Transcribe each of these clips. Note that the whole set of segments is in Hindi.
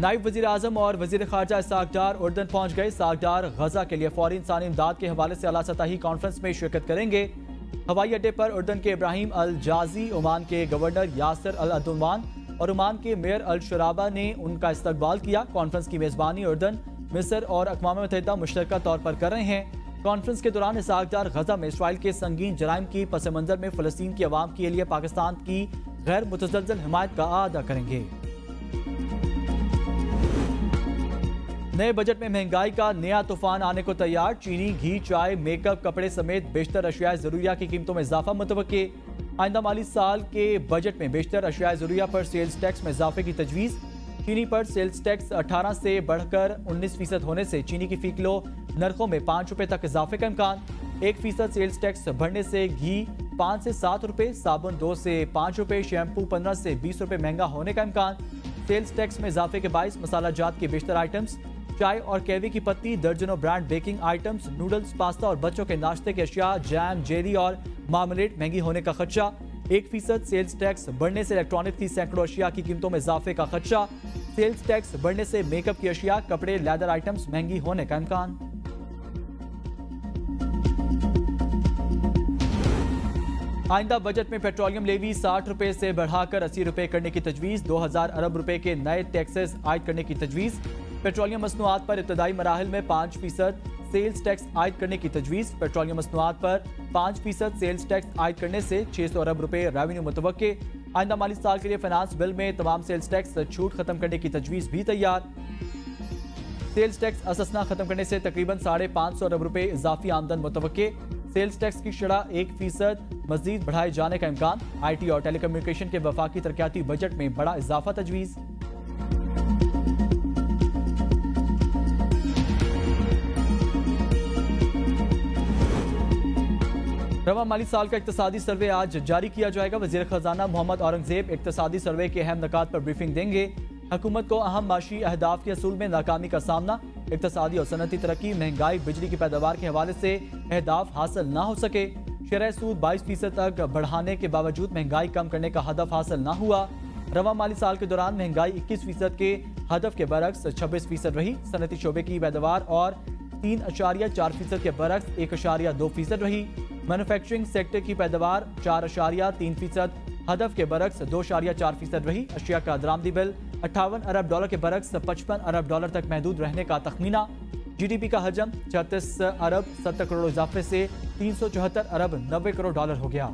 नायब वजीर आजम और वजीर खारजा इसहाक डार उर्दन पहुंच गए। इसहाक डार गजा के लिए फौरी इंसानी इमदाद के हवाले से आला सतही कॉन्फ्रेंस में शिरकत करेंगे। हवाई अड्डे पर उर्दन के इब्राहिम अल जाजी, ओमान के गवर्नर यासिर अल अदुमान और ओमान के मेयर अल शराबा ने उनका इस्तकबाल किया। कॉन्फ्रेंस की मेजबानी उर्दन, मिस्र और अक़वाम मुत्तहिदा मुश्तरका तौर पर कर रहे हैं। कॉन्फ्रेंस के दौरान इसहाक डार गजा में इसराइल के संगीन जराइम की पस मंजर में फ़लस्तीन की आवाम के लिए पाकिस्तान की गैर मुतज़लज़ल हिमायत का अदा करेंगे। नए बजट में महंगाई का नया तूफान आने को तैयार। चीनी, घी, चाय, मेकअप, कपड़े समेत बेशतर अशिया ज़रूरिया की कीमतों में इजाफा मुतवक्के। आइंदा माली साल के बजट में बेशतर अशिया ज़रूरिया पर सेल्स टैक्स में इजाफे की तजवीज़। चीनी पर सेल्स टैक्स 18 से बढ़कर 19% होने से चीनी की फी किलो नरखों में 5 रुपये तक इजाफे का इम्कान। 1% सेल्स टैक्स बढ़ने से घी 5 से 7 रुपये, साबुन 2 से 5 रुपये, शैम्पू 15 से 20 रुपये महंगा होने का इम्कान। सेल्स टैक्स में इजाफे के बायस मसाला जात के बेशतर आइटम्स, चाय और कैवी की पत्ती, दर्जनों brand baking items, noodles, pasta और बच्चों के नाश्ते के अशिया, जैम, जेली और मार्मलेट महंगी होने का खदशा। 1% सेल्स टैक्स बढ़ने से इलेक्ट्रॉनिक की सैकड़ों अशिया की कीमतों में इजाफे का खदशा। सेल्स टैक्स बढ़ने से मेकअप की अशिया, कपड़े, लेदर आइटम्स महंगी होने का इम्कान। आइंदा बजट में पेट्रोलियम लेवी 60 रुपये से बढ़ाकर 80 रुपये करने की तजवीज़। 2000 अरब रुपए के नए टैक्सेस आयद करने की तजवीज़। पेट्रोलियम मसनूआत पर इब्तदाई मराहिल में 5% सेल्स टैक्स आयद करने की तजवीज़। पेट्रोलियम मसनूआत पर 5% सेल्स टैक्स आयद करने से 600 अरब रुपए रेवेन्यू मुतवक्के। आइंदा माली साल के लिए फाइनेंस बिल में तमाम सेल्स टैक्स छूट खत्म करने की तजवीज़ भी तैयार। सेल्स टैक्स अससना खत्म करने से तकरीबन 550 अरब रुपए इजाफी आमदन मुतवक्के। सेल्स टैक्स की शरह 1% मजीद बढ़ाए जाने का इम्कान। IT और टेलीकम्युनिकेशन के वफाकी तरक्याती बजट में बड़ा इजाफा तजवीज़। रवा माली साल का इक्तसादी सर्वे आज जारी किया जाएगा। वजीर खजाना मोहम्मद औरंगजेब इक्तसादी सर्वे के अहम निकात पर ब्रीफिंग देंगे। हुकूमत को अहम माशी अहदाफ के असूल में नाकामी का सामना। इक्तसादी और सनती तरक्की, महंगाई, बिजली की पैदावार के हवाले से अहदाफ हासिल न हो सके। शरह सूद 22% तक बढ़ाने के बावजूद महंगाई कम करने का हदफ हासिल न हुआ। रवा माली साल के दौरान महंगाई 21% के हदफ के बरक्स 26% रही। सनती शोबे की पैदावार और 3.4% के बरक्स 1.2% रही। मैन्युफैक्चरिंग सेक्टर की पैदावार 4.3%, हदफ के बरक्स 2.4% रही। अशिया का दरामदी बिल 58 अरब डॉलर के बरक्स 55 अरब डॉलर तक महदूद रहने का तखमीना। GDP का हजम 36 अरब 70 करोड़ इजाफे से 374 अरब 90 करोड़ डॉलर हो गया।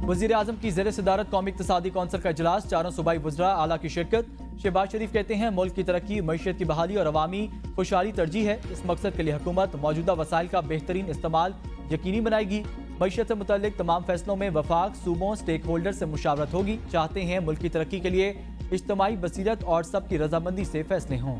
वजीर आजम की ज़ेर सदारत कौमी इक़्तिसादी कौंसिल का इजलास, 4 सूबाई वज़रा आला की शिरकत। शहबाज शरीफ कहते हैं मुल्क की तरक्की, मईशत की बहाली और अवामी खुशहाली तरजीह है। इस मकसद के लिए हुकूमत मौजूदा वसाइल का बेहतरीन इस्तेमाल यकीनी बनाएगी। मईशत से मुतल्लिक तमाम फैसलों में वफाक, सूबों, स्टेक होल्डर से मुशावरत होगी। चाहते हैं मुल्क की तरक्की के लिए इज्तिमाई बसीरत और सबकी रजामंदी से फैसले हों।